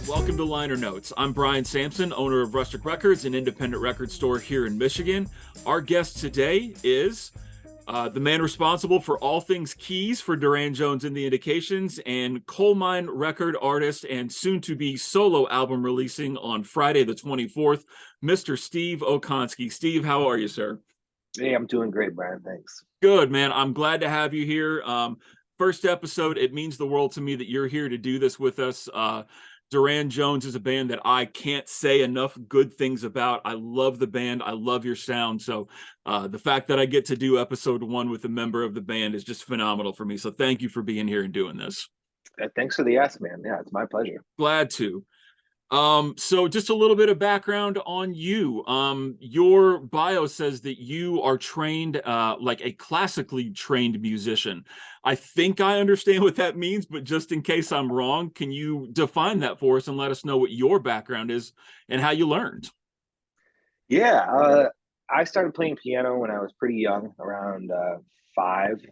Welcome to Liner Notes. I'm Brian Sampson, owner of Rustic Records, an independent record store here in Michigan. Our guest today is the man responsible for all things keys for Durand Jones and the Indications, and Colemine record artist and soon-to-be solo album releasing on Friday the 24th, Mr. Steve Okonski. Steve, how are you, sir? Hey, I'm doing great, Brian. Thanks. Good, man. I'm glad to have you here. First episode, it means the world to me that you're here to do this with us. Durand Jones is a band that I can't say enough good things about. I love the band. I love your sound. So the fact that I get to do episode 1 with a member of the band is just phenomenal for me. So thank you for being here and doing this. Thanks for the ask, man. Yeah, it's my pleasure. Glad to. So just a little bit of background on you. Your bio says that you are trained, like a classically trained musician. I think I understand what that means, but just in case I'm wrong, can you define that for us and let us know what your background is and how you learned? Yeah, I started playing piano when I was pretty young, around 5,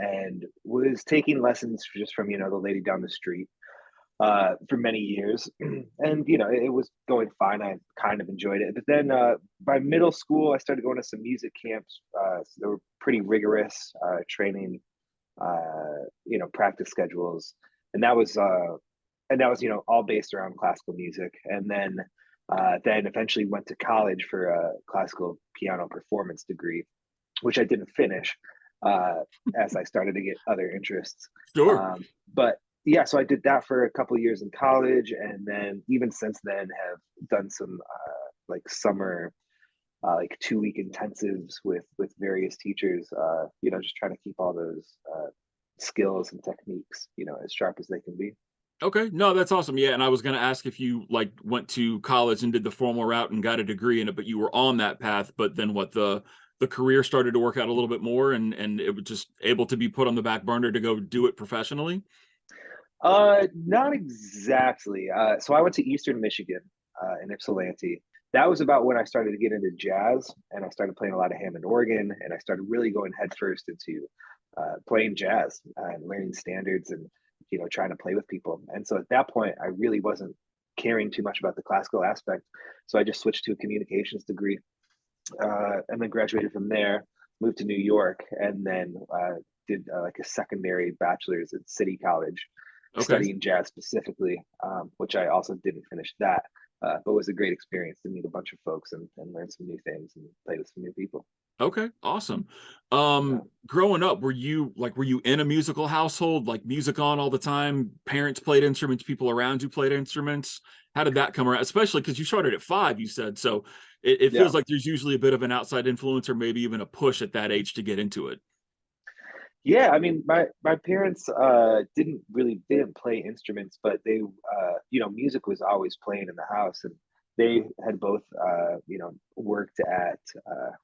and was taking lessons just from, the lady down the street for many years. And, it was going fine. I kind of enjoyed it. But then by middle school, I started going to some music camps. So they were pretty rigorous training, practice schedules. And that was, all based around classical music. And then eventually went to college for a classical piano performance degree, which I didn't finish as I started to get other interests. Sure. But yeah, so I did that for a couple of years in college, and then even since then have done some like summer, like 2-week intensives with various teachers. Just trying to keep all those skills and techniques, as sharp as they can be. Okay. No, that's awesome. Yeah, and I was going to ask if you like went to college and did the formal route and got a degree in it, but you were on that path, but then what the career started to work out a little bit more and it was just able to be put on the back burner to go do it professionally? Not exactly. So I went to Eastern Michigan in Ypsilanti. That was about when I started to get into jazz, and I started playing a lot of Hammond organ, and I started really going headfirst into playing jazz and learning standards and trying to play with people. And so at that point, I really wasn't caring too much about the classical aspect. So I just switched to a communications degree, and then graduated from there. Moved to New York, and then did like a secondary bachelor's at City College, Okay. studying jazz specifically, which I also didn't finish that, but was a great experience to meet a bunch of folks and learn some new things and play with some new people. Okay, awesome. Yeah. Growing up, were you in a musical household, like music on all the time? Parents played instruments, people around you played instruments. How did that come around? Especially because you started at 5, you said. So it Yeah. feels like there's usually a bit of an outside influence or maybe even a push at that age to get into it. Yeah, I mean, my parents didn't play instruments, but they music was always playing in the house, and they had both worked at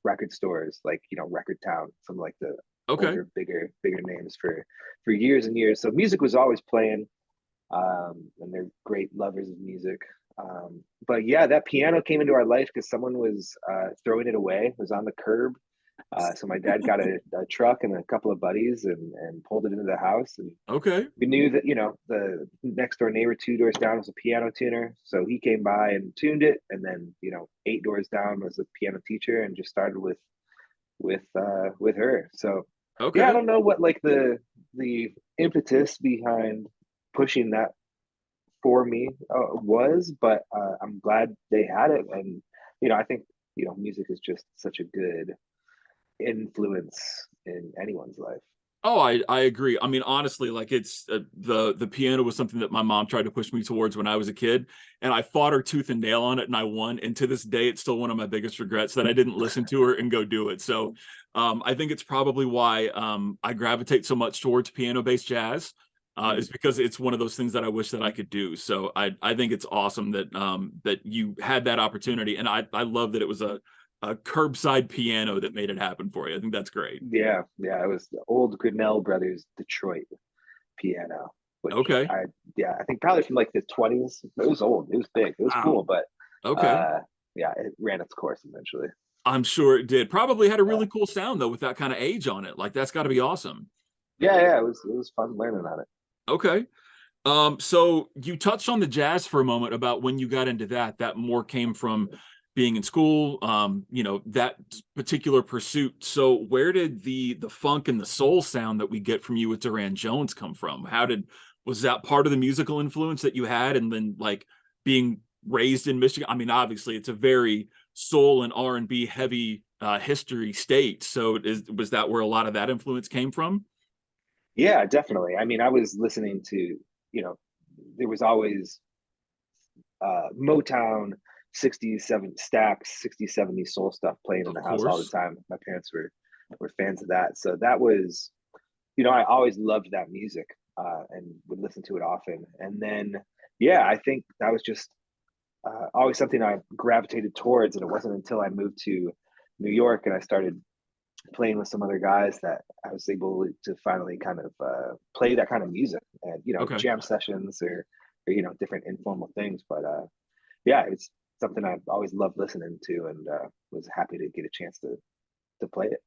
record stores like Record Town, some like the Okay. older, bigger names for years and years. So music was always playing, and they're great lovers of music. But yeah, that piano came into our life because someone was throwing it away. It was on the curb, so my dad got a truck and a couple of buddies and pulled it into the house. And Okay. we knew that, the next door neighbor 2 doors down was a piano tuner. So he came by and tuned it. And then, 8 doors down was a piano teacher, and just started with her. So yeah, I Okay. don't know what like the impetus behind pushing that for me was, but I'm glad they had it. And, I think, music is just such a good influence in anyone's life. Oh, I agree. I mean, honestly, like it's the piano was something that my mom tried to push me towards when I was a kid, and I fought her tooth and nail on it, and I won. And to this day, it's still one of my biggest regrets that I didn't listen to her and go do it. So, I think it's probably why I gravitate so much towards piano-based jazz. Is Mm. because it's one of those things that I wish that I could do. So I think it's awesome that that you had that opportunity, and I love that it was a curbside piano that made it happen for you. I think that's great. Yeah, it was the old Grinnell Brothers Detroit piano, which Okay. I think probably from like the 20s. It was old, it was big, it was Wow. cool, but Okay. uh, yeah, it ran its course eventually. I'm sure it did. Probably had a Yeah, really cool sound though with that kind of age on it. Like that's got to be awesome. yeah, it was fun learning on it. Okay. So you touched on the jazz for a moment about when you got into that. That more came from being in school, that particular pursuit. So where did the funk and the soul sound that we get from you with Durand Jones come from? Was that part of the musical influence that you had, and then like being raised in Michigan? I mean, obviously it's a very soul and R&B heavy history state. So was that where a lot of that influence came from? Yeah, definitely. I mean, I was listening to, there was always Motown 67 stacks, 60s, 70s soul stuff playing in Of the house all the course. time. My parents were fans of that. So that was, I always loved that music and would listen to it often. And then, yeah, I think that was just always something I gravitated towards. And it wasn't until I moved to New York and I started playing with some other guys that I was able to finally kind of play that kind of music and Okay. jam sessions or different informal things. But yeah, it's something I've always loved listening to and was happy to get a chance to play it.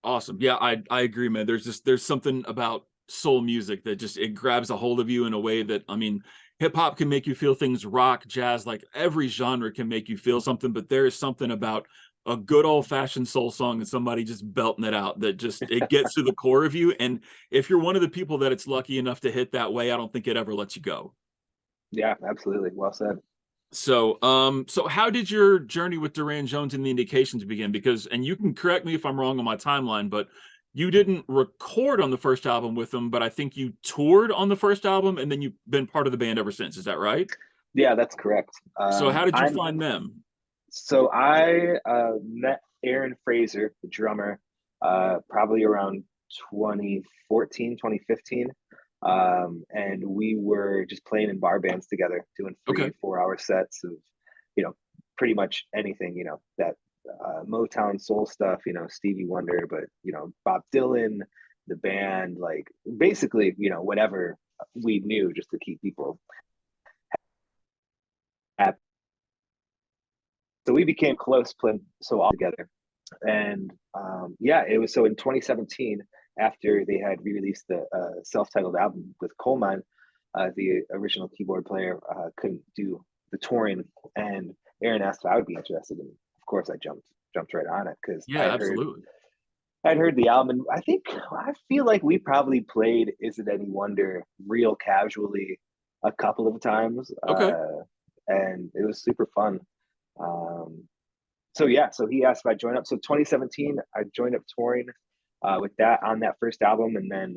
Awesome. Yeah, I agree, man. There's something about soul music that just it grabs a hold of you in a way that, I mean, hip hop can make you feel things, rock, jazz, like every genre can make you feel something, but there is something about a good old fashioned soul song and somebody just belting it out that just it gets to the core of you. And if you're one of the people that it's lucky enough to hit that way, I don't think it ever lets you go. Yeah, absolutely. Well said. So how did your journey with Durand Jones and the Indications begin? Because, and you can correct me if I'm wrong on my timeline, but you didn't record on the first album with them, but I think you toured on the first album, and then you've been part of the band ever since. Is that right? Yeah, that's correct. So how did you I'm find them? So I met Aaron Frazer, the drummer, probably around 2014, 2015. And we were just playing in bar bands together, doing Okay. 3 4 hour sets of, you know, pretty much anything, that Motown soul stuff, Stevie Wonder, but, Bob Dylan, the band, like basically, whatever we knew just to keep people happy. So we became close playing so all together. And yeah, it was so in 2017, after they had re-released the self-titled album with Colemine, the original keyboard player couldn't do the touring, and Aaron asked if I would be interested, and of course I jumped right on it because Yeah, absolutely. I'd heard the album, and I feel like we probably played "Is It Any Wonder" real casually a couple of times, Okay. and it was super fun. Um, so yeah, so he asked if I join up. So 2017, I joined up touring with that on that first album, and then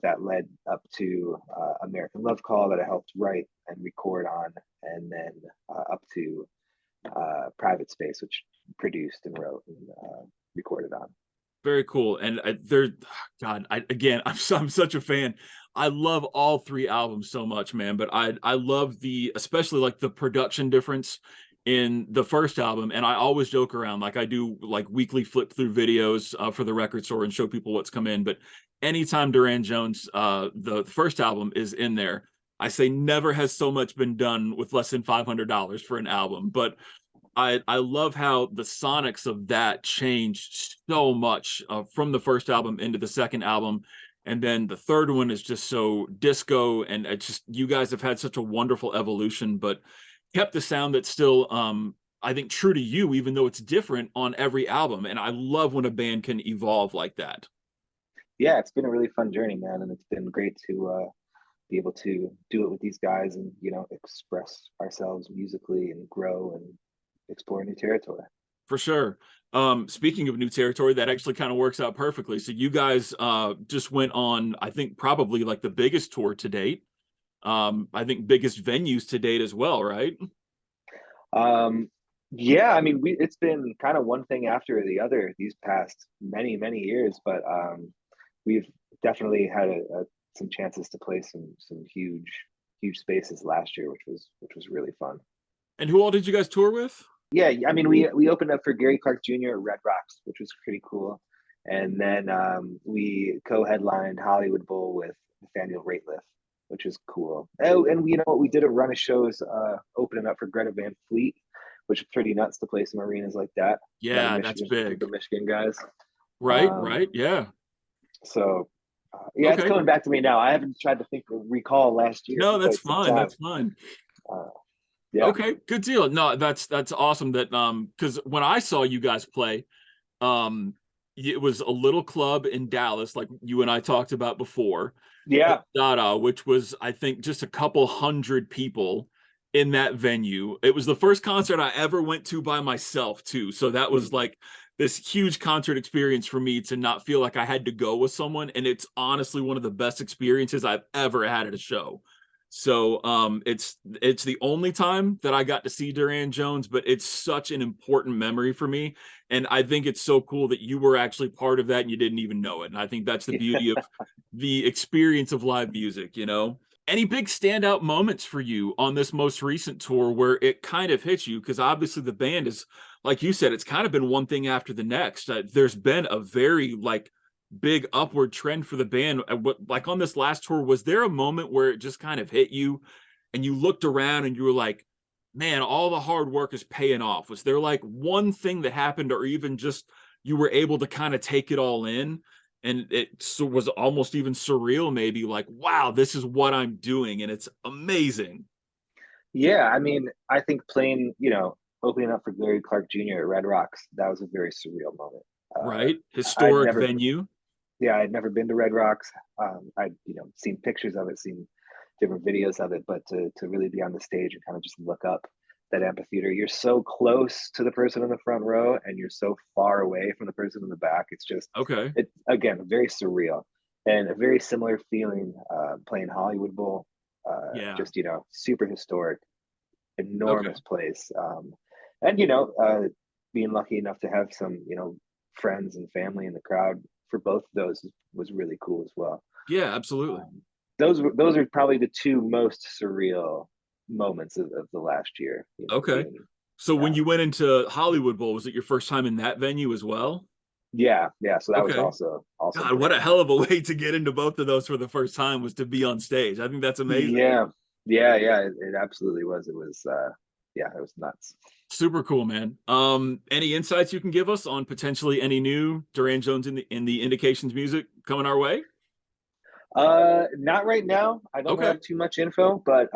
that led up to American Love Call that I helped write and record on, and then up to Private Space, which produced and wrote and recorded on. Very cool. And God, again, I'm such a fan. I love all three albums so much, man. But I love especially like the production difference in the first album. And I always joke around, like I do like weekly flip through videos for the record store and show people what's come in. But anytime Durand Jones, the first album is in there, I say never has so much been done with less than $500 for an album. But I love how the sonics of that changed so much from the first album into the second album, and then the third one is just so disco, and it's just you guys have had such a wonderful evolution, but kept the sound that's still I think true to you, even though it's different on every album. And I love when a band can evolve like that. Yeah, it's been a really fun journey, man, and it's been great to be able to do it with these guys and express ourselves musically and grow and explore new territory. For sure. Speaking of new territory, that actually kind of works out perfectly. So you guys just went on, I think, probably like the biggest tour to date. I think biggest venues to date as well, right? Um, yeah, I mean, it's been kind of one thing after the other these past many years, but we've definitely had some chances to play some huge spaces last year, which was really fun. And who all did you guys tour with? Yeah, I mean, we opened up for Gary Clark Jr. at Red Rocks, which was pretty cool, and then we co-headlined Hollywood Bowl with Nathaniel Rateliff, which was cool. Oh, and you know what? We did a run of shows opening up for Greta Van Fleet, which is pretty nuts to play some arenas like that. A lot of Yeah, that's Michigan, big. the Michigan guys. Right, Um, right. Yeah. so Yeah, it's Okay. coming back to me now. I haven't tried to recall last year No, for that's quite some fine. time. That's fine. Uh, yeah, Okay, good deal. No, that's awesome that because when I saw you guys play, um it was a little club in Dallas, like you and I talked about before, called yeah, Dada, which was, I think, just a couple hundred people in that venue. It was the first concert I ever went to by myself too. So that was mm, like this huge concert experience for me to not feel like I had to go with someone. And it's honestly one of the best experiences I've ever had at a show. So it's the only time that I got to see Durand Jones, but it's such an important memory for me. And I think it's so cool that you were actually part of that and you didn't even know it. And I think that's the beauty of the experience of live music, you know? Any big standout moments for you on this most recent tour where it kind of hits you? Because obviously the band is, like you said, it's kind of been one thing after the next. There's been a very like big upward trend for the band. Like on this last tour, was there a moment where it just kind of hit you and you looked around and you were like, man, all the hard work is paying off? Was there like one thing that happened, or even just you were able to kind of take it all in and was almost even surreal, maybe like, wow, this is what I'm doing and it's amazing? yeah. I mean, I think playing, opening up for Gary Clark Jr. at Red Rocks, that was a very surreal moment. Uh, Right? I'd Historic never, venue. yeah, I'd never been to Red Rocks. I'd, seen pictures of it, seen different videos of it, but to really be on the stage and kind of just look up that amphitheater, you're so close to the person in the front row and you're so far away from the person in the back. It's just, Okay. it again, very surreal and a very similar feeling playing Hollywood Bowl. Yeah. Just super historic, Okay. enormous place, and being lucky enough to have some friends and family in the crowd for both of those was really cool as well. Yeah, absolutely. Um, those are probably the two most surreal moments of the last year. Okay. Being So when uh, you went into Hollywood Bowl, was it your first time in that venue as well? yeah, yeah. So that was Okay. also God, what a brand hell new. of a way to get into both of those for the first time, was to be on stage. I think that's amazing. Yeah, yeah, yeah. It absolutely was. It was yeah, it was nuts. Super cool, man. Any insights you can give us on potentially any new Durand Jones in the Indications music coming our way? Not right now. I don't Okay. have too much info, but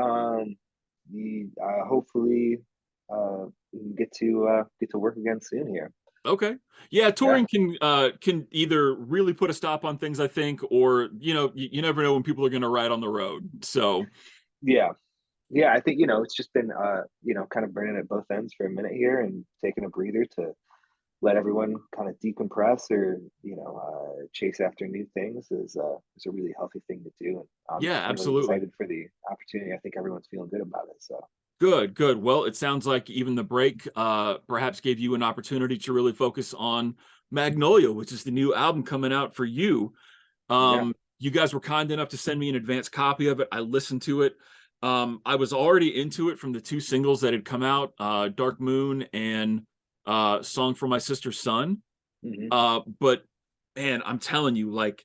hopefully we can get to work again soon here. Okay. Yeah, Yeah, touring can either really put a stop on things, I think, or you never know when people are going to ride on the road. So, yeah, yeah. I think it's just been kind of burning at both ends for a minute here and taking a breather to let everyone kind of decompress or chase after new things is a really healthy thing to do, and yeah, I'm really absolutely. excited for the opportunity. I think everyone's feeling good about it. So Good, good. Well, it sounds like even the break perhaps gave you an opportunity to really focus on Magnolia, which is the new album coming out for you. yeah, You guys were kind enough to send me an advanced copy of it. I listened to it. I was already into it from the two singles that had come out, Dark Moon and Song for My Sister's Son. hmm But man, I'm telling you, like,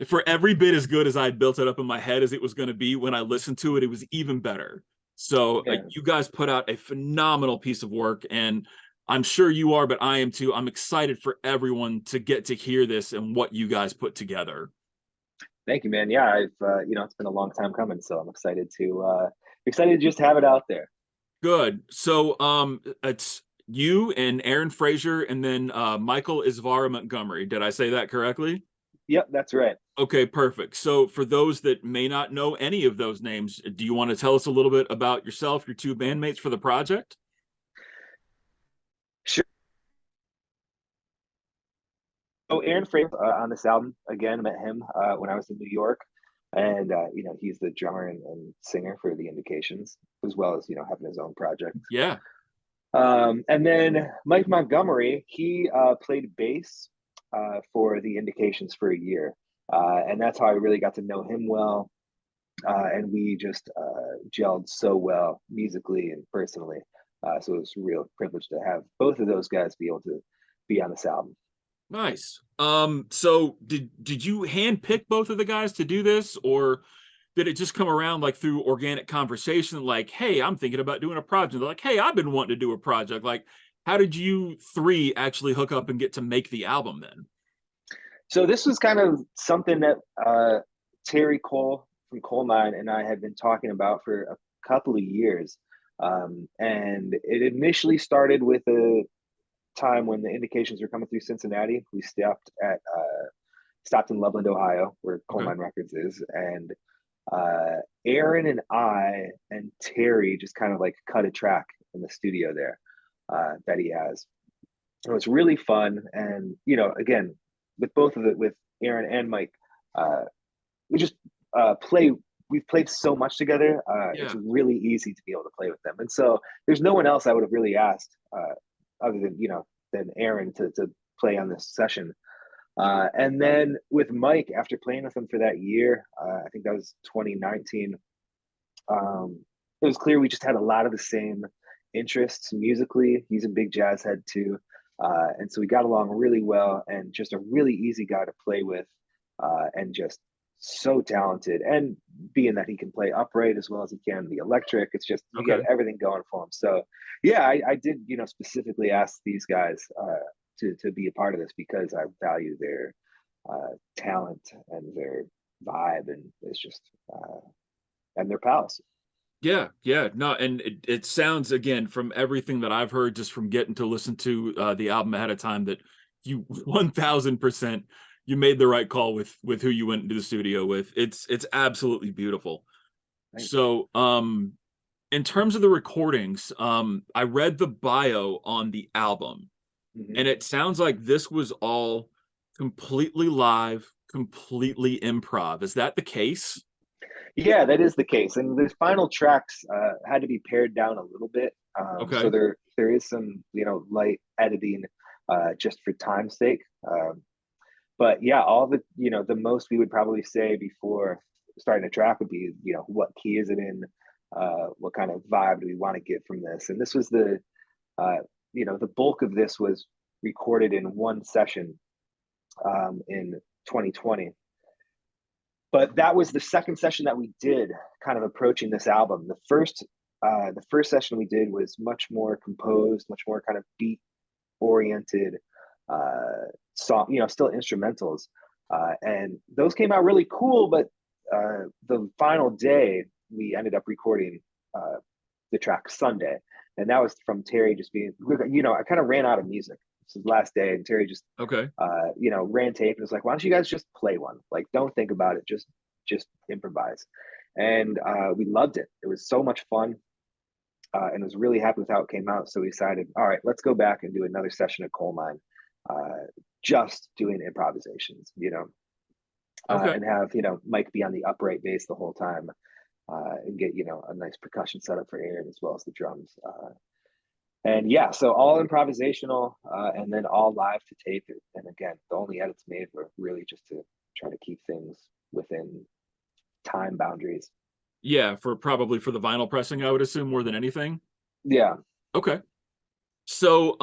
for every bit as good as I had built it up in my head as it was going to be, when I listened to it, it was even better. So yeah. you guys put out a phenomenal piece of work, and I'm sure you are, but I am too. I'm excited for everyone to get to hear this and what you guys put together. Thank you, man. Yeah, I've it's been a long time coming, so I'm excited to just have it out there. Good. So it's you and Aaron Frazer and then Michael Isvara Montgomery. Did I say that correctly? Yep, that's right. Okay, perfect. So for those that may not know any of those names, do you want to tell us a little bit about yourself, your two bandmates for the project? Sure. So Aaron Fraser on this album again. Met him when I was in New York, and he's the drummer and singer for the Indications, as well as having his own project. Yeah. And then Mike Montgomery, he played bass for the Indications for a year, and that's how I really got to know him well. And we just gelled so well musically and personally. So it was a real privilege to have both of those guys be able to be on this album. Nice. So did you hand pick both of the guys to do this, or did it just come around like through organic conversation, like, hey, I'm thinking about doing a project? They're like, hey, I've been wanting to do a project. Like, how did you three actually hook up and get to make the album then? So this was kind of something that Terry Cole from Colemine and I had been talking about for a couple of years. And it initially started with a time when the indications were coming through Cincinnati. We stopped in Loveland, Ohio, where Okay. Colemine Records is, and Aaron and I and Terry just kind of like cut a track in the studio there that he has. It was really fun, and again, with both of it, with Aaron and Mike, uh, we just play. We've played so much together. It's Yeah. really easy to be able to play with them, and so there's no one else I would have really asked other than than Aaron to play on this session. And then with Mike, after playing with him for that year, I think that was 2019. It was clear we just had a lot of the same interests musically. He's a big jazz head too, and so we got along really well, and just a really easy guy to play with, and just so talented. And being that he can play upright as well as he can the electric, it's just he got Okay. everything going for him. So yeah, I did specifically ask these guys to be a part of this because I value their talent and their vibe, and it's just and their pals. Yeah, yeah, no, and it sounds again from everything that I've heard, just from getting to listen to the album ahead of time, that you 1000% you made the right call with who you went into the studio with. It's absolutely beautiful. Thanks. So, in terms of the recordings, I read the bio on the album, Mm-hmm. and it sounds like this was all completely live, completely improv. Is that the case? Yeah, that is the case. And the final tracks had to be pared down a little bit. So Okay. there is some light editing just for time's sake. But yeah, all the most we would probably say before starting a track would be what key is it in, what kind of vibe do we want to get from this. And this was uh, the bulk of this was recorded in one session in 2020. But that was the second session that we did, kind of approaching this album. The first session we did was much more composed, much more kind of beat oriented song, still instrumentals, and those came out really cool. But the final day we ended up recording the track Sunday, and that was from Terry just being, I kind of ran out of music. This is the last day, and Terry just Okay. ran tape and was like, "Why don't you guys just play one? Like, don't think about it, just improvise." And we loved it. It was so much fun, and was really happy with how it came out. So we decided, all right, let's go back and do another session at Colemine, just doing improvisations, Okay. and have Mike be on the upright bass the whole time, and get a nice percussion setup for Aaron as well as the drums. And yeah, so all improvisational, and then all live to tape. And again, the only edits made were really just to try to keep things within time boundaries. Yeah, for probably for the vinyl pressing, I would assume more than anything. Yeah. Okay. So,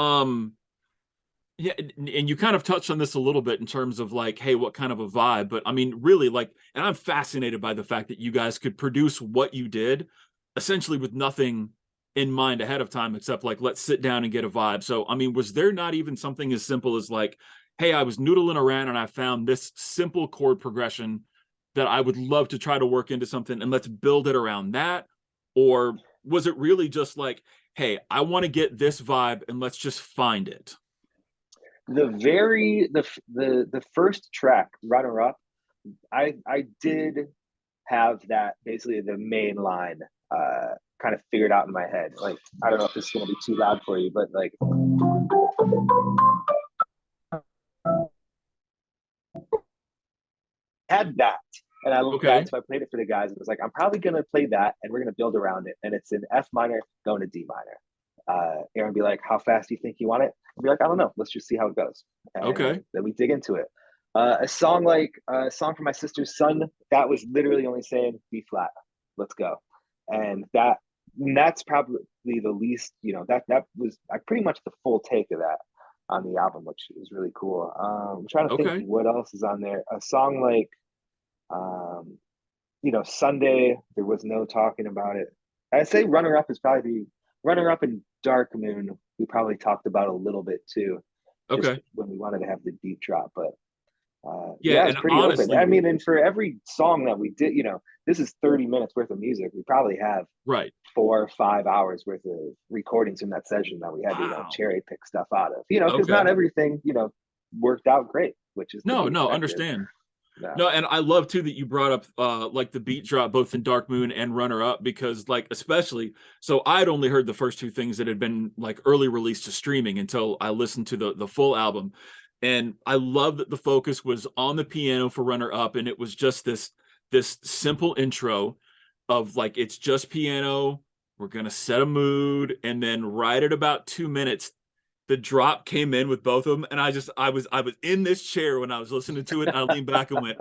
yeah, and you kind of touched on this a little bit in terms of like, hey, what kind of a vibe? But I mean, really, like, and I'm fascinated by the fact that you guys could produce what you did essentially with nothing in mind ahead of time, except like, let's sit down and get a vibe. So, I mean, was there not even something as simple as like, hey, I was noodling around and I found this simple chord progression that I would love to try to work into something, and let's build it around that? Or was it really just like, hey, I want to get this vibe and let's just find it? The first track, Runner Up, I did have that basically the main line kind of figured out in my head. Like, I don't know if this is gonna be too loud for you, but like had that. And I looked at Okay. it, so I played it for the guys and was like, I'm probably gonna play that and we're gonna build around it. And it's in F minor going to D minor. Aaron be like, how fast do you think you want it? I'd be like, I don't know. Let's just see how it goes. And Okay. then we dig into it. A song like a song for my sister's son, that was literally only saying B flat. Let's go. And that's probably the least, that was pretty much the full take of that on the album, which is really cool. I'm trying to think Okay. what else is on there. A song like um, Sunday, there was no talking about it. I'd say runner up is probably the runner up in Dark Moon. We probably talked about a little bit too, just Okay. when we wanted to have the deep drop. But Yeah, Yeah, it's and pretty open. I honestly, mean, and for every song that we did, this is 30 minutes worth of music. We probably have right. 4 or 5 hours worth of recordings from that session that we had to, Wow. cherry pick stuff out of, because Okay. not everything, worked out great, which is to No, be no, expected. understand. No. No, and I love too that you brought up like the beat drop both in Dark Moon and Runner Up, because like especially so I'd only heard the first two things that had been like early released to streaming until I listened to the full album. And I love that the focus was on the piano for Runner Up, and it was just this simple intro of like it's just piano, we're gonna set a mood, and then right at about 2 minutes the drop came in with both of them, and I was in this chair when I was listening to it, and I leaned back and went,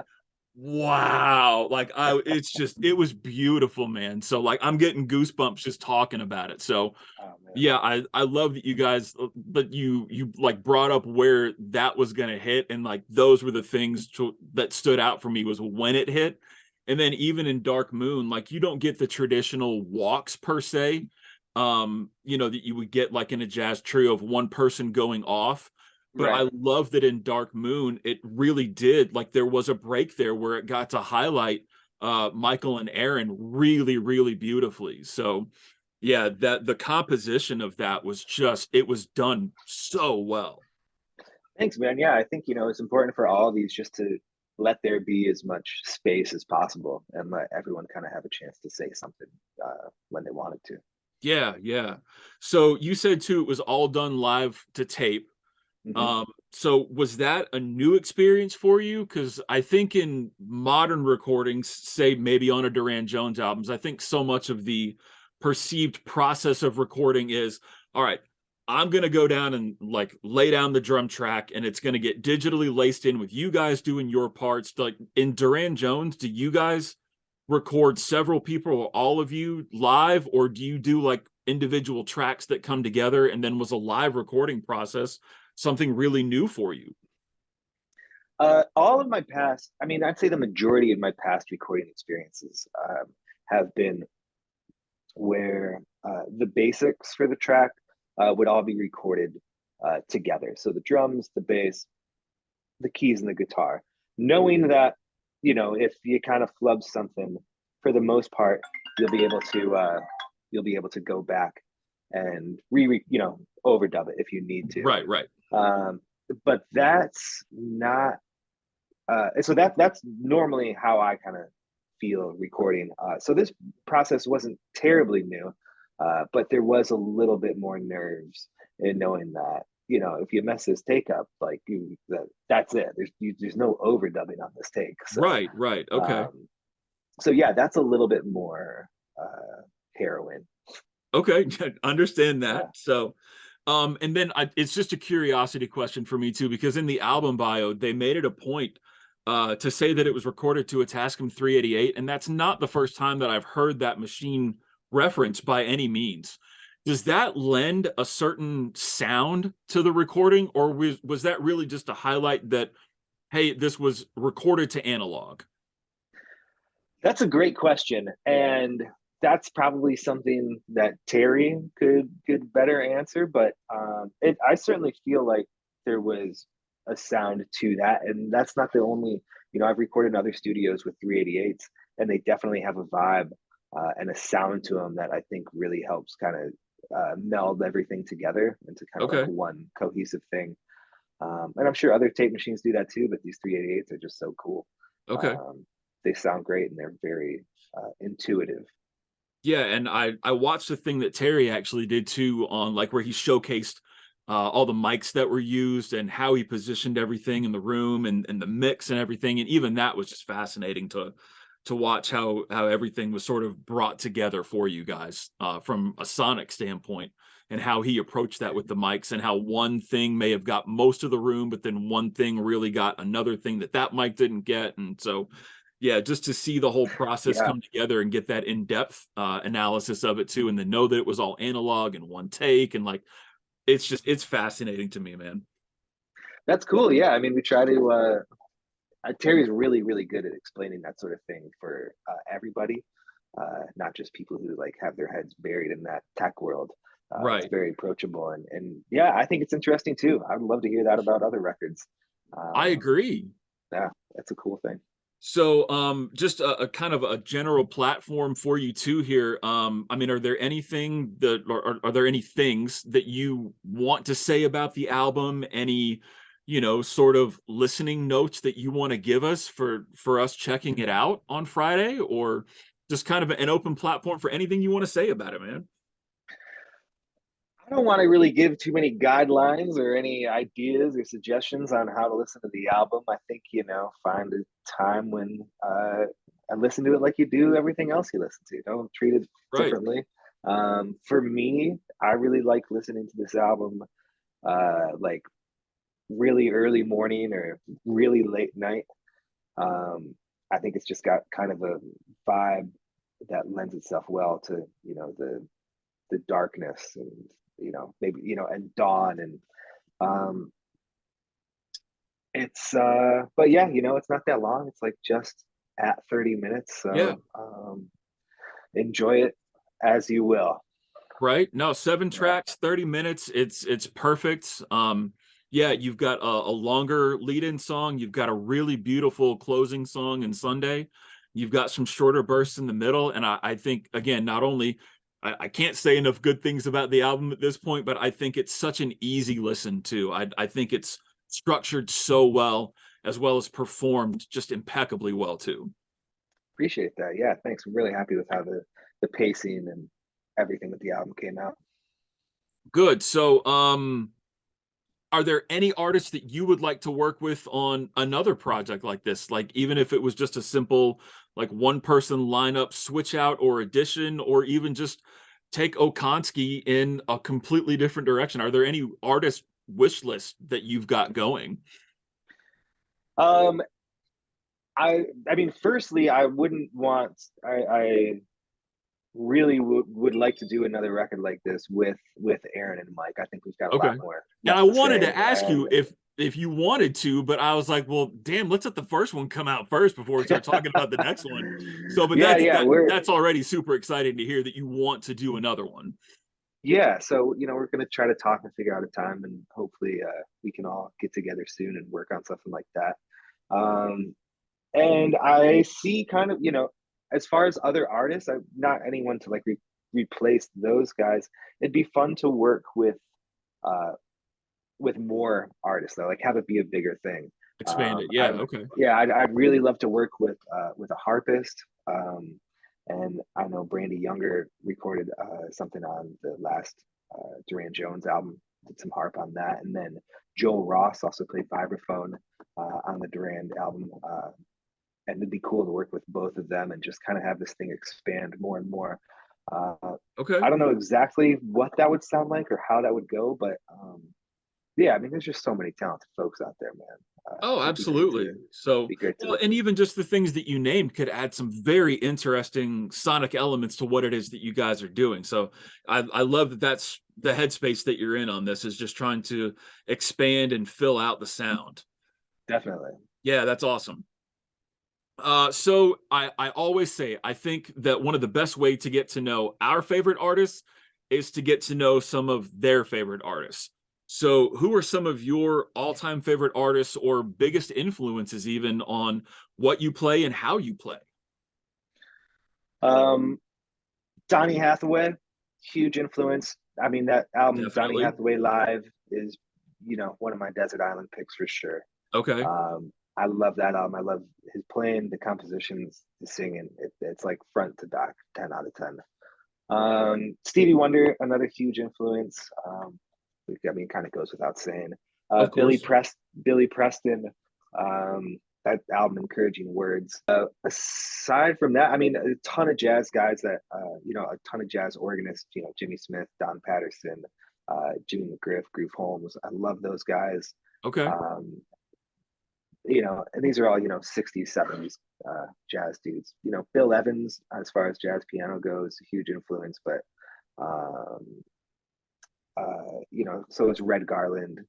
wow. Like it was beautiful, man. So like I'm getting goosebumps just talking about it. So Oh man. yeah, I love that you guys, but you like brought up where that was gonna hit, and like those were the things that stood out for me was when it hit. And then even in Dark Moon, like you don't get the traditional walks per se, that you would get like in a jazz trio of one person going off. But Right. I love that in Dark Moon, it really did, like there was a break there where it got to highlight Michael and Aaron really, really beautifully. So yeah, that the composition of that was just, it was done so well. Thanks, man. Yeah, I think, it's important for all of these just to let there be as much space as possible and let everyone kind of have a chance to say something when they wanted to. Yeah, yeah. So you said too it was all done live to tape. Hmm. So was that a new experience for you? Because I think in modern recordings, say maybe on a Durand Jones albums, I think so much of the perceived process of recording is, all right, I'm gonna go down and like lay down the drum track, and it's gonna get digitally laced in with you guys doing your parts. Like in Durand Jones, do you guys record several people or all of you live, or do you do like individual tracks that come together, and then was a live recording process something really new for you? All of my past, I mean, I'd say the majority of my past recording experiences have been where the basics for the track would all be recorded together. So the drums, the bass, the keys, and the guitar. Knowing that, if you kind of flub something, for the most part, you'll be able to go back and overdub it if you need to. Right, right. But that's not so that's normally how I kind of feel recording. So this process wasn't terribly new, but there was a little bit more nerves in knowing that if you mess this take up, like that's it. There's no overdubbing on this take. So Right, right. Okay. um, so yeah, that's a little bit more heroin. Okay. Understand that. Yeah. So and then it's just a curiosity question for me too, because in the album bio, they made it a point to say that it was recorded to a Tascam 388, and that's not the first time that I've heard that machine referenced by any means. Does that lend a certain sound to the recording, or was that really just to highlight that, hey, this was recorded to analog? That's a great question, and that's probably something that Terry could better answer. But I certainly feel like there was a sound to that, and that's not the only. I've recorded in other studios with 388s, and they definitely have a vibe and a sound to them that I think really helps kind of meld everything together into kind of like Okay. one cohesive thing. And I'm sure other tape machines do that too, but these 388s are just so cool. Okay. Um, they sound great and they're very intuitive. Yeah, and I watched the thing that Terry actually did too, on like where he showcased all the mics that were used and how he positioned everything in the room, and the mix and everything, and even that was just fascinating to watch how everything was sort of brought together for you guys from a sonic standpoint, and how he approached that with the mics, and how one thing may have got most of the room, but then one thing really got another thing that that mic didn't get. And so yeah, just to see the whole process Yeah, come together and get that in-depth analysis of it too, and then know that it was all analog and one take, and like it's fascinating to me, man. that's cool. Yeah, I mean, we try to. Terry's really, really good at explaining that sort of thing for everybody, not just people who like have their heads buried in that tech world. It's Right. very approachable, and yeah, I think it's interesting too. I'd love to hear that about other records. I Um, agree. Yeah, that's a cool thing. So, just a kind of a general platform for you too here. I mean, are there anything that, or are there any things that you want to say about the album? Any, sort of listening notes that you want to give us for us checking it out on Friday, or just kind of an open platform for anything you want to say about it, man? I don't want to really give too many guidelines or any ideas or suggestions on how to listen to the album. I think, find a time when and listen to it like you do everything else you listen to. Don't treat it Right. differently. For me, I really like listening to this album like really early morning or really late night. I think it's just got kind of a vibe that lends itself well to, the darkness and, maybe, and dawn and um it's but yeah, it's not that long. It's like just at 30 minutes. Yeah. So enjoy it as you will. Right. No, seven Yeah. tracks, 30 minutes. It's perfect. Yeah, you've got a longer lead-in song, you've got a really beautiful closing song in Sunday. You've got some shorter bursts in the middle. And I think again, not only I can't say enough good things about the album at this point, but I think it's such an easy listen to. I think it's structured so well as performed just impeccably well too. Appreciate that. Yeah, thanks. I'm really happy with how the pacing and everything with the album came out. Good. So, are there any artists that you would like to work with on another project like this? Like even if it was just a simple like one person lineup switch out or addition, or even just take Okonski in a completely different direction. Are there any artist wish list that you've got going? Um, I mean, firstly, I wouldn't want. I really would like to do another record like this with Aaron and Mike. I think we've got a Okay. lot more And I left to wanted say. to ask And you if you wanted to, but I was like, well, damn, let's let the first one come out first before we start talking about the next one. So, but yeah, yeah, that's already super exciting to hear that you want to do another one. yeah. So we're gonna try to talk and figure out a time, and hopefully we can all get together soon and work on something like that. Um, and I see kind of as far as other artists, I'm not anyone to like replace those guys. It'd be fun to work uh with more artists though, like have it be a bigger thing. Expand it. I Yeah. Okay. Yeah, I'd really love to work with a harpist. And I know Brandy Younger recorded something on the last Durand Jones album, did some harp on that, and then Joel Ross also played vibraphone on the Durand album. And it'd be cool to work with both of them and just kind of have this thing expand more and more. Uh, Okay. I don't know exactly what that would sound like or how that would go, but yeah, I mean, there's just so many talented folks out there, man. Oh, It'd be great absolutely. to So, be great to well, work and with. even just the things that you named could add some very interesting sonic elements to what it is that you guys are doing. So, I love that that's the headspace that you're in on this is just trying to expand and fill out the sound. Definitely. Yeah, that's awesome. So I always say I think that one of the best way to get to know our favorite artists is to get to know some of their favorite artists. So who are some of your all-time favorite artists or biggest influences even on what you play and how you play? Um, Donny Hathaway, huge influence. I mean, that album, Donny Definitely. Hathaway Live, is, one of my Desert Island picks for sure. Okay. I love that album. I love his playing, the compositions, the singing. It's like front to back, 10 out of 10. Stevie Wonder, another huge influence. I mean, kind of goes without saying. Of course. Billy Preston, that album, Encouraging Words. Aside from that, I mean, a ton of jazz guys a ton of jazz organists, Jimmy Smith, Don Patterson, Jimmy McGriff, Groove Holmes. I love those guys. Okay. Um, and these are all, 60s, 70s jazz dudes. Bill Evans, as far as jazz piano goes, a huge influence, but um, so it's Red Garland,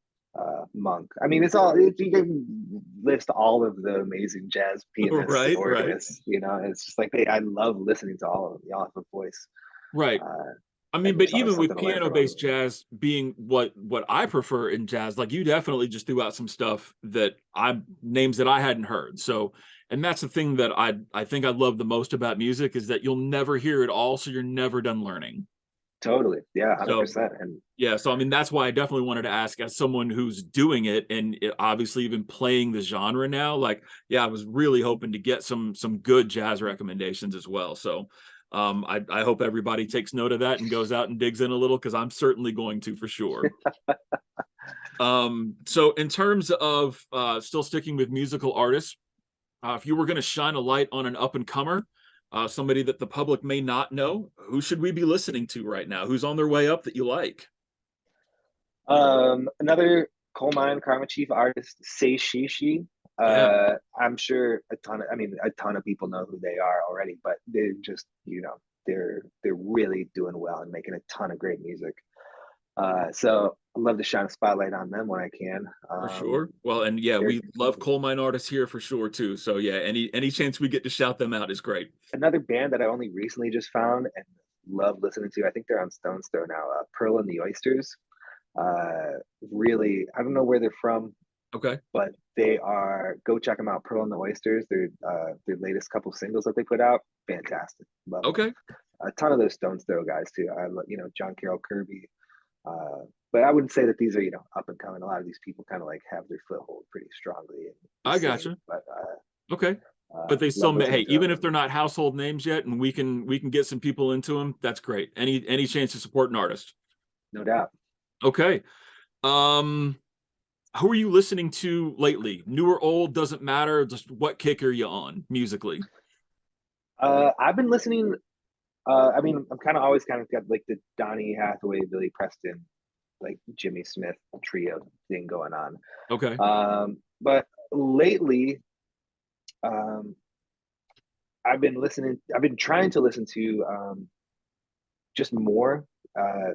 Monk. I mean, you can list all of the amazing jazz pianists and Right, right. organists. It's just like I love listening to all of them. They all have a voice. Right. Uh, I mean, and but there's always even with something to learn from them. piano-based jazz being what I prefer in jazz, like you definitely just threw out some stuff that I names that I hadn't heard. So, and that's the thing that I think I love the most about music is that you'll never hear it all, so you're never done learning. Totally, yeah, So 100%. And yeah, so I mean that's why I definitely wanted to ask as someone who's doing it and obviously even playing the genre now. Like, yeah, I was really hoping to get some good jazz recommendations as well. So, I hope everybody takes note of that and goes out and digs in a little because I'm certainly going to for sure. So in terms of still sticking with musical artists, if you were going to shine a light on an up and comer, somebody that the public may not know, who should we be listening to right now? Who's on their way up that you like? another coal mine karma chief artist, Say She. Yeah, I'm sure a ton of people know who they are already, but they're just, they're really doing well and making a ton of great music. So I love to shine a spotlight on them when I can. for sure. Well, and yeah, They're we love coal mine artists here for sure too. So yeah, any chance we get to shout them out is great. another band that I only recently just found and love listening to. I think they're on Stone's Throw now. Pearl and the Oysters. Really, I don't know where they're from, Okay. but they are. Go check them out. Pearl and the Oysters. Their latest couple singles that they put out, fantastic. Love them. Okay. A ton of those Stone's Throw guys too. John Carroll Kirby. But I wouldn't say that these are up and coming. A lot of these people kind of like have their foothold pretty strongly in the I scene. gotcha. But Okay. But they still love may, hey, listening to even them. if they're not household names yet, and we can get some people into them, that's great. Any chance to support an artist? No doubt. Okay. Um, who are you listening to lately? New or old, doesn't matter. Just what kick are you on musically? I've been listening. I'm kind of always kind of got like the Donny Hathaway, Billy Preston, like Jimmy Smith trio thing going on. Okay. But lately, um, I've been trying to listen to just uh,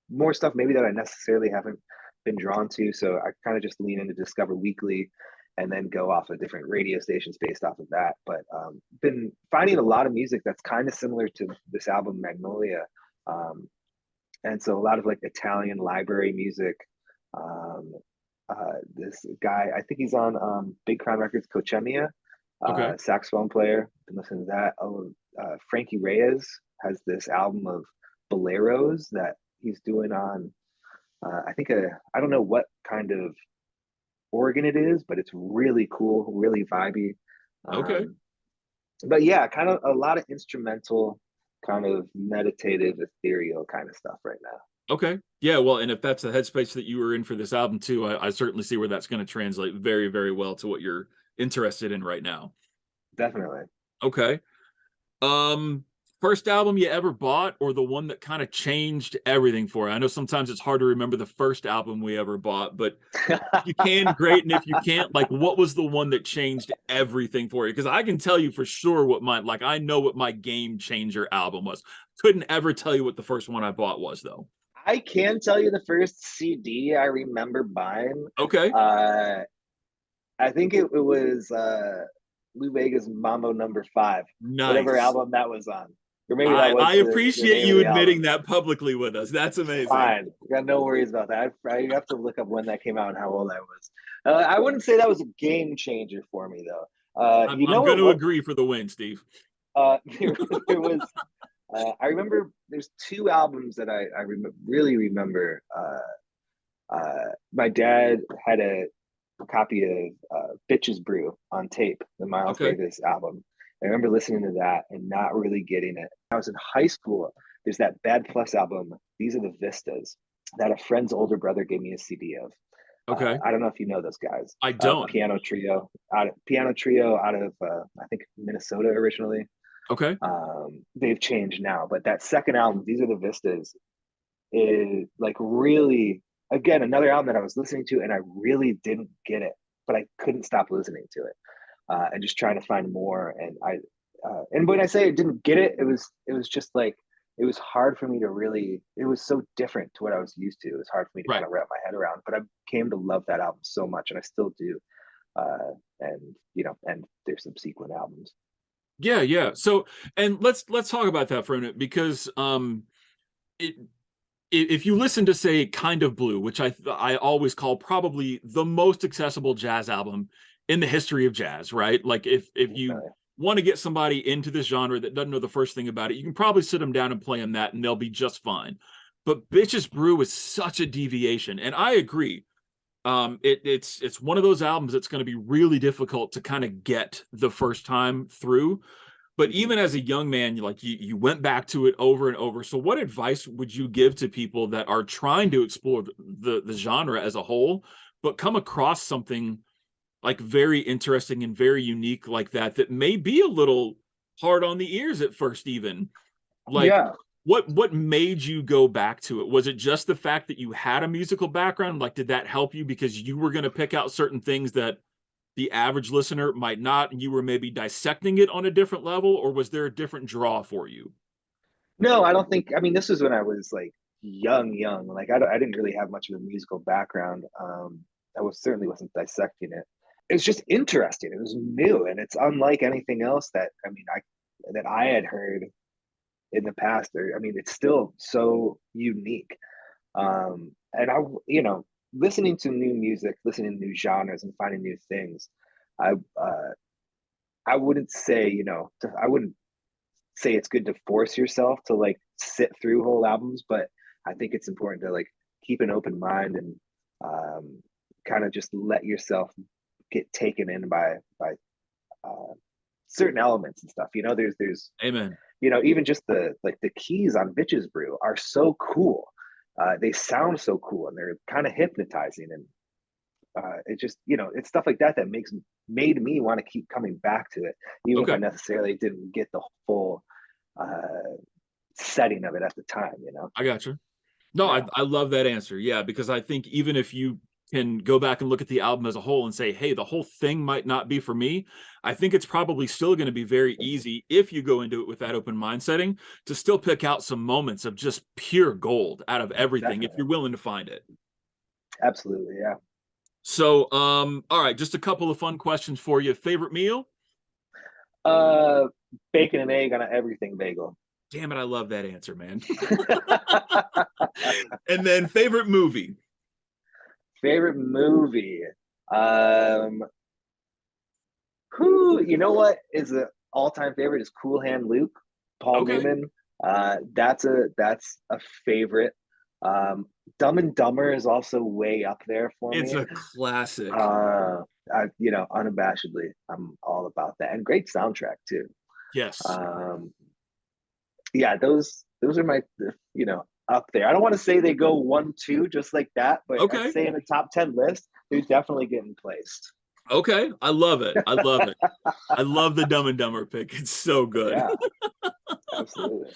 more stuff maybe that I necessarily haven't been drawn to. So I kind of just lean into Discover Weekly and then go off of different radio stations based off of that. But been finding a lot of music that's kind of similar to this album Magnolia. Um, and so a lot of like Italian library music. Um, this guy, I think he's on Big Crown Records, Cochemia, Okay. saxophone player. Been listening to that. Oh, Frankie Reyes has this album of boleros that he's doing on. I don't know what kind of organ it is, but it's really cool, really vibey. Okay. Um, but yeah, kind of a lot of instrumental, kind of meditative, ethereal kind of stuff right now. Okay. Yeah. Well, and if that's the headspace that you were in for this album too, I certainly see where that's going to translate very, very well to what you're interested in right now. Definitely. Okay. Um, first album you ever bought or the one that kind of changed everything for you? I know sometimes it's hard to remember the first album we ever bought, but if you can, great. And if you can't, like, what was the one that changed everything for you? Because I can tell you for sure what I know what my game changer album was. Couldn't ever tell you what the first one I bought was, though. I can tell you the first CD I remember buying. Okay. Uh, I think it was Lou Vega's Mambo Number 5, whatever Nice. album that was on, or maybe that I was the appreciate name of you the admitting album. that publicly with us. That's amazing. Fine, got no worries about that. I have to look up when that came out and how old I was. I wouldn't say that was a game changer for me though. You I'm know going what? to agree for the win, Steve. There was. I remember there's two albums that really remember. My dad had a copy of Bitches Brew on tape, the Miles Okay. Davis album. I remember listening to that and not really getting it. I was in high school. There's that Bad Plus album, These Are the Vistas, that a friend's older brother gave me a CD of. Okay. I don't know if you know those guys. I don't. Piano trio out of I think Minnesota originally. Okay. They've changed now, but that second album, These Are the Vistas, is like really, again, another album that I was listening to and I really didn't get it, but I couldn't stop listening to it, and just trying to find more. And when I say I didn't get it, it was just like it was hard for me to really. It was so different to what I was used to. It was hard for me to Right. kind of wrap my head around. But I came to love that album so much, and I still do. And there's subsequent albums. Yeah, yeah. So, and let's talk about that for a minute because it if you listen to, say, Kind of Blue, which I always call probably the most accessible jazz album in the history of jazz, right? Like if you Okay. want to get somebody into this genre that doesn't know the first thing about it, you can probably sit them down and play them that and they'll be just fine. But Bitches Brew is such a deviation, and I agree. It's one of those albums that's going to be really difficult to kind of get the first time through. But Mhm. even as a young man, you went back to it over and over. So what advice would you give to people that are trying to explore the genre as a whole, but come across something like very interesting and very unique like that may be a little hard on the ears at first, even? Like, Yeah. what made you go back to it? Was it just the fact that you had a musical background? Like, did that help you because you were going to pick out certain things that the average listener might not, and you were maybe dissecting it on a different level, or was there a different draw for you? No, I don't think. I mean, this was when I was like young. Like I didn't really have much of a musical background. I was certainly wasn't dissecting it. It's just interesting. It was new, and it's unlike anything else that I had heard in the past. Or I mean, it's still so unique. And listening to new music, listening to new genres, and finding new things. I uh, I wouldn't say I wouldn't say it's good to force yourself to like sit through whole albums, but I think it's important to like keep an open mind and um, kind of just let yourself get taken in by uh, certain elements and stuff. There's Amen. even just the keys on Bitches Brew are so cool. They sound so cool and they're kind of hypnotizing, and it just it's stuff like that that made me want to keep coming back to it, even if I Okay, necessarily didn't get the full uh, setting of it at the time. I got you. No, Yeah, I love that answer. Yeah, because I think even if you can go back and look at the album as a whole and say, hey, the whole thing might not be for me, I think it's probably still going to be very easy if you go into it with that open mind setting to still pick out some moments of just pure gold out of everything if definitely, you're willing to find it. absolutely, yeah. So, all right, just a couple of fun questions for you. Favorite meal? Uh, Bacon and egg on an everything bagel. Damn it, I love that answer, man. And then favorite movie? Favorite movie. Um, who you know what is an all-time favorite is Cool Hand Luke, Paul Okay. Newman. That's a favorite. Um, Dumb and Dumber is also way up there for It's me. a classic. Uh, Unabashedly, I'm all about that, and great soundtrack too. Yes. Um, yeah, those are my up there. I don't want to say they go 1, 2 just like that, but I'd Okay. say in the top 10 list, they're definitely getting placed. Okay. I love it. I love it. I love the Dumb and Dumber pick. It's so good. Yeah, absolutely.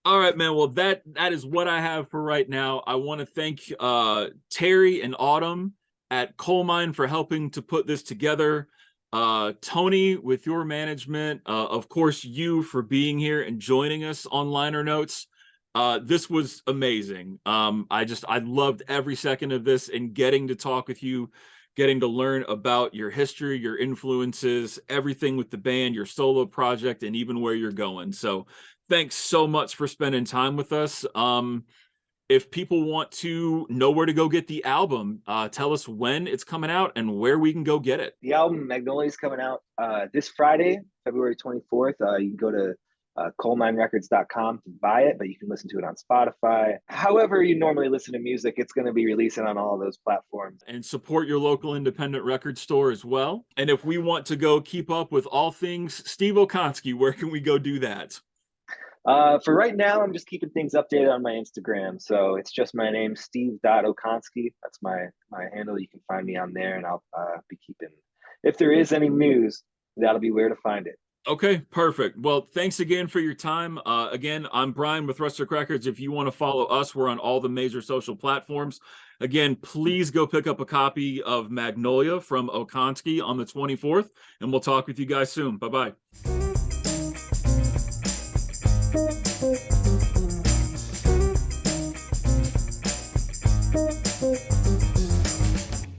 All right, man. Well, that is what I have for right now. I want to thank Terry and Autumn at Colemine for helping to put this together. Tony with your management, of course, you for being here and joining us on Liner Notes. This was amazing. I loved every second of this and getting to talk with you, getting to learn about your history, your influences, everything with the band, your solo project, and even where you're going. So thanks so much for spending time with us. If people want to know where to go get the album, tell us when it's coming out and where we can go get it. The album Magnolia is coming out this Friday, February 24th. You can go to coleminerecords.com to buy it, but you can listen to it on Spotify. However you normally listen to music, it's going to be releasing on all of those platforms. And support your local independent record store as well. And if we want to go keep up with all things Steve Okonski, where can we go do that? For right now, I'm just keeping things updated on my Instagram. So it's just my name, Steve.Okonski. That's my handle. You can find me on there, and I'll be keeping. If there is any news, that'll be where to find it. Okay, perfect. Well, thanks again for your time. Again, I'm Brian with Rustic Records. If you want to follow us, we're on all the major social platforms. Again, please go pick up a copy of Magnolia from Okonski on the 24th, and we'll talk with you guys soon. Bye-bye.